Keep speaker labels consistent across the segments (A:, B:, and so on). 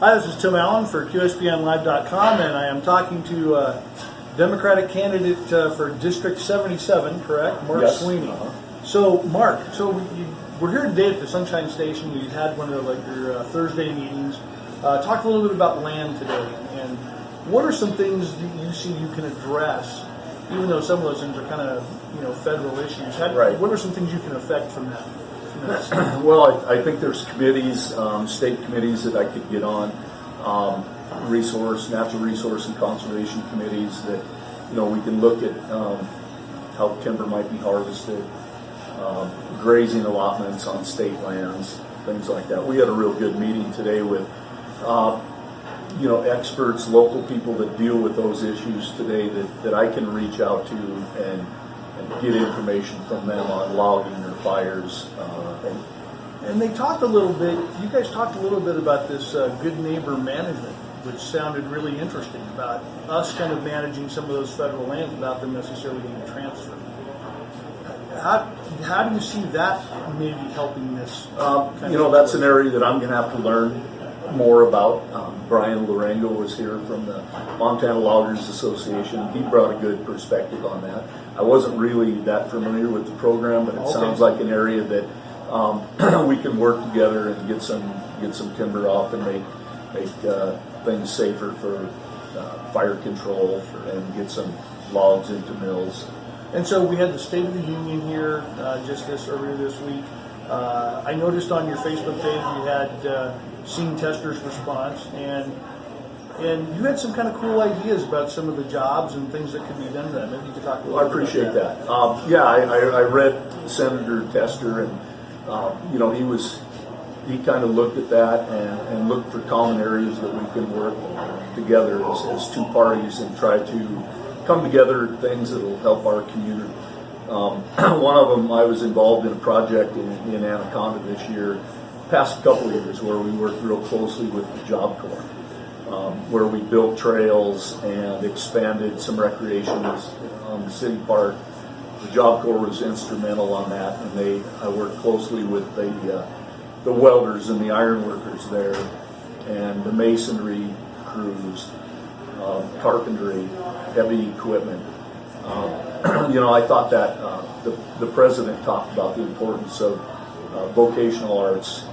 A: Hi, this is Tim Allen for QSPNLive.com, and I am talking to Democratic candidate for District 77, correct? Marke Sweeney. So, Mark, we're here today at the Sunshine Station. You had one of your Thursday meetings. Talk a little bit about land today, and what are some things that you see you can address, even though some of those things are kind of federal issues. What are some things you can affect from that?
B: Well, I think there's committees, state committees that I could get on, natural resource and conservation committees that, we can look at how timber might be harvested, grazing allotments on state lands, things like that. We had a real good meeting today with, experts, local people that deal with those issues today that I can reach out to and get information from them on logging or fires.
A: And they talked a little bit, you guys talked a little bit about this good neighbor management, which sounded really interesting, about us kind of managing some of those federal lands without them necessarily being transferred. How do you see that maybe helping this?
B: That's an area that I'm going to have to learn more about. Brian Larengo was here from the Montana Loggers Association. He brought a good perspective on that. I wasn't really that familiar with the program, but it sounds like an area that we can work together and get some timber off and make things safer for fire control and get some logs into mills.
A: And so we had the State of the Union here earlier this week. I noticed on your Facebook page you had Scene Tester's response, and you had some kind of cool ideas about some of the jobs and things that could be done to them. Maybe you could talk a little bit about that.
B: I appreciate that. I read Senator Tester, and he kind of looked at that and looked for common areas that we can work together as two parties and try to come together things that will help our community. One of them, I was involved in a project in Anaconda this year, past couple of years, where we worked real closely with the Job Corps, where we built trails and expanded some recreation on the city park. The Job Corps was instrumental on that, and I worked closely with the welders and the iron workers there, and the masonry crews, carpentry, heavy equipment. I thought that the president talked about the importance of vocational arts,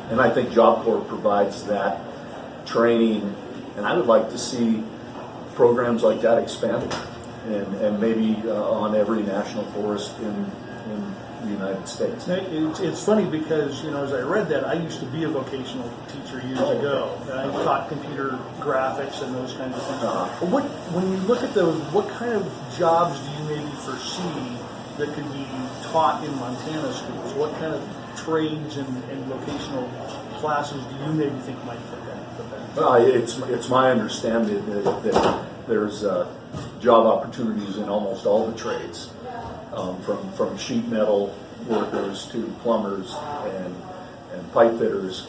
B: and I think Job Corps provides that training, and I would like to see programs like that expanded, and maybe on every national forest in the United States.
A: It's funny because, as I read that, I used to be a vocational teacher years ago, and I taught computer graphics and those kinds of things. But when you look at those, what kind of jobs do you maybe foresee that could be taught in Montana schools? What kind of trades and vocational classes do you maybe think might fit that?
B: It's my understanding that there's job opportunities in almost all the trades, from sheet metal workers to plumbers and pipe fitters,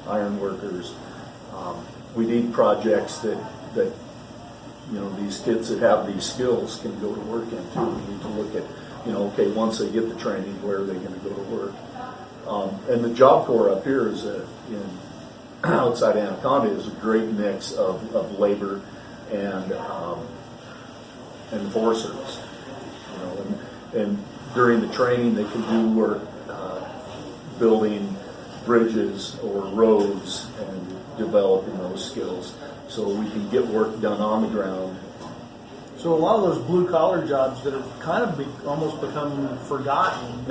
B: iron workers. We need projects that these kids that have these skills can go to work into. We need to look at once they get the training, where are they going to go to work? And the Job Corps up here is outside Anaconda is a great mix of labor and Forest Service. And during the training, they can do work building bridges or roads and developing those skills, so we can get work done on the ground.
A: So a lot of those blue-collar jobs that have kind of almost become forgotten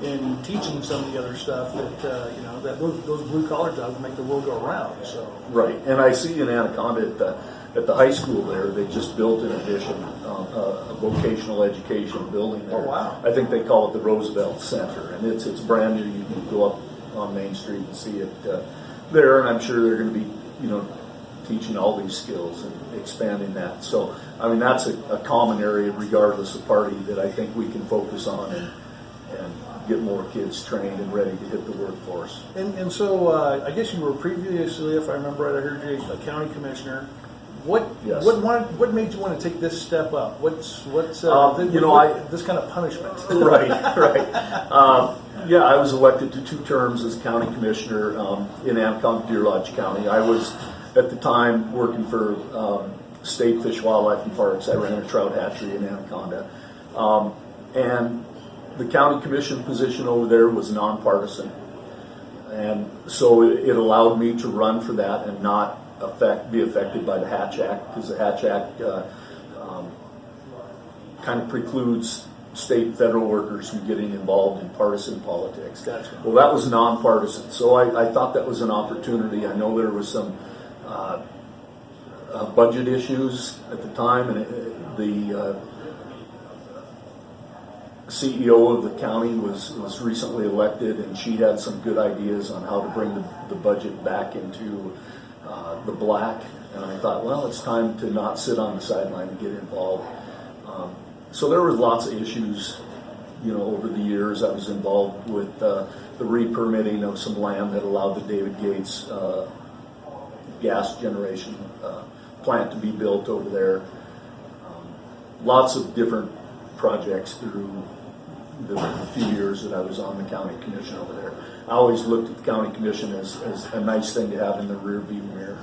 A: in teaching some of the other stuff, that those blue-collar jobs make the world go around. So
B: right, and I see in Anaconda at the high school there, they just built an addition, a vocational education building there.
A: Oh, wow.
B: I think they call it the Roosevelt Center, and it's brand new. You can go up on Main Street and see it there, and I'm sure they're going to be, teaching all these skills and expanding that. So, that's a common area, regardless of party, that I think we can focus on and get more kids trained and ready to hit the workforce.
A: And so I guess you were previously, if I remember right, I heard you a county commissioner.
B: Yes.
A: What made you want to take this step up? What's this kind of punishment?
B: Right. Yeah, I was elected to 2 terms as county commissioner in Anaconda Deer Lodge County. I was at the time working for State Fish, Wildlife, and Parks. I ran a trout hatchery in Anaconda, and the county commission position over there was nonpartisan, and so it allowed me to run for that and not be affected by the Hatch Act, because the Hatch Act kind of precludes state and federal workers from getting involved in partisan politics.
A: Gotcha.
B: Well, that was nonpartisan, so I thought that was an opportunity. I know there was some budget issues at the time, and the CEO of the county was recently elected, and she had some good ideas on how to bring the budget back into the black. And I thought, well, it's time to not sit on the sideline and get involved. So there were lots of issues, over the years. I was involved with the re-permitting of some land that allowed the David Gates gas generation plant to be built over there. Lots of different projects through the few years that I was on the county commission over there. I always looked at the county commission as a nice thing to have in the rear view mirror.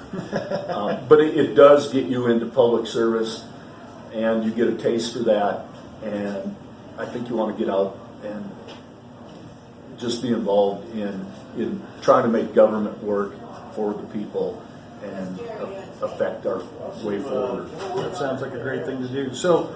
B: But it does get you into public service, and you get a taste for that, and I think you want to get out and just be involved in trying to make government work for the people and affect our way forward.
A: That sounds like a great thing to do. So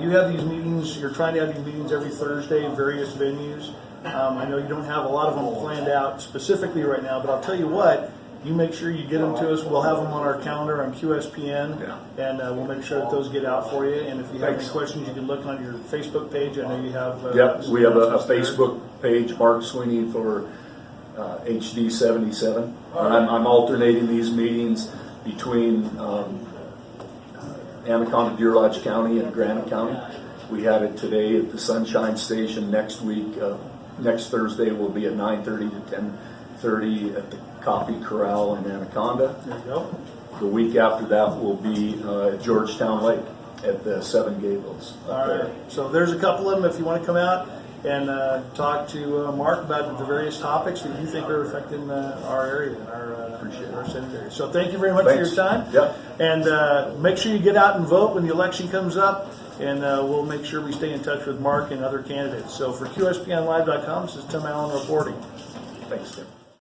A: you have these meetings, you're trying to have these meetings every Thursday in various venues. I know you don't have a lot of them planned out specifically right now, but I'll tell you what, you make sure you get them to us. We'll have them on our calendar on QSPN, and we'll make sure that those get out for you. And if you have any questions, you can look on your Facebook page. I know you have.
B: We have a Facebook page, Marke Sweeney, for HD 77. I'm alternating these meetings between Anaconda Deer Lodge County and Granite County. We had it today at the Sunshine Station. Next week, next Thursday, will be at 9:30 to 10:30 at the Coffee Corral in Anaconda.
A: There you go.
B: The week after that will be at Georgetown Lake at the Seven Gables.
A: All right. So there's a couple of them if you want to come out and talk to Mark about the various topics that you think are affecting our area, our Senate area. So thank you very much for your time.
B: Yep.
A: And make sure you get out and vote when the election comes up, and we'll make sure we stay in touch with Mark and other candidates. So for QSPNLive.com, this is Tim Allen reporting.
B: Thanks, Tim.